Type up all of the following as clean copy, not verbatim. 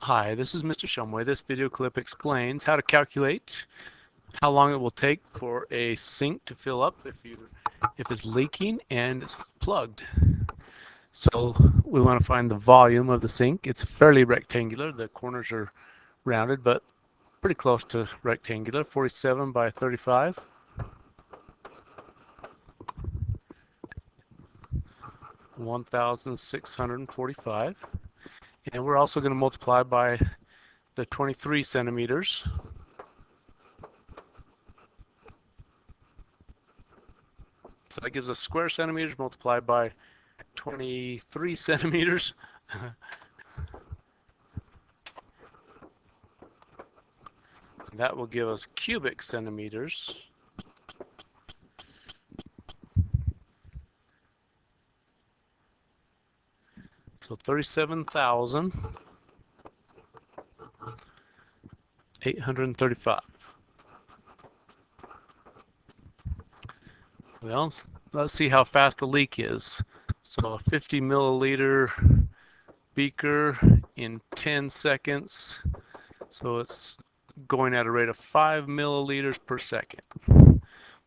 Hi, this is Mr. Shumway. This video clip explains how to calculate how long it will take for a sink to fill up if it's leaking and it's plugged. So we want to find the volume of the sink. It's fairly rectangular. The corners are rounded, but pretty close to rectangular. 47 by 35. $1,645. And we're also going to multiply by the 23 centimeters. So that gives us square centimeters multiplied by 23 centimeters. That will give us cubic centimeters. So 37,835. Well, let's see how fast the leak is. So a 50 milliliter beaker in 10 seconds. So it's going at a rate of 5 milliliters per second.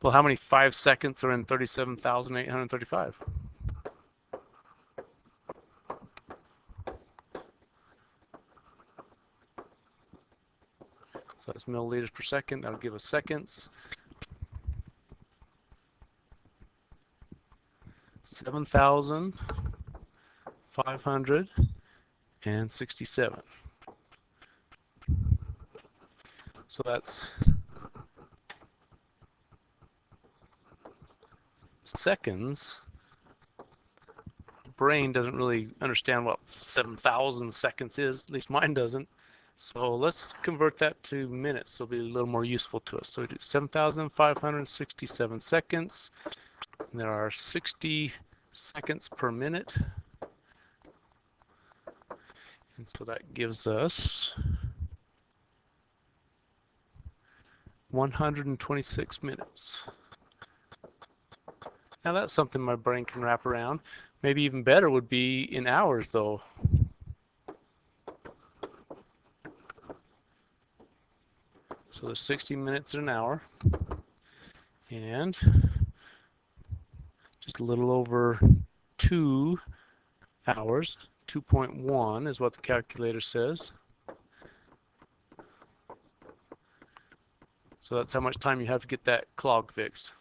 Well, how many 5 seconds are in 37,835? So that's milliliters per second. That'll give us seconds. 7,567. So that's seconds. Brain doesn't really understand what 7,000 seconds is, at least mine doesn't. So let's convert that to minutes. It'll be a little more useful to us. So we do 7,567 seconds. And there are 60 seconds per minute. And so that gives us 126 minutes. Now that's something my brain can wrap around. Maybe even better would be in hours though. So there's 60 minutes in an hour. And just a little over 2 hours, 2.1 is what the calculator says. So that's how much time you have to get that clog fixed.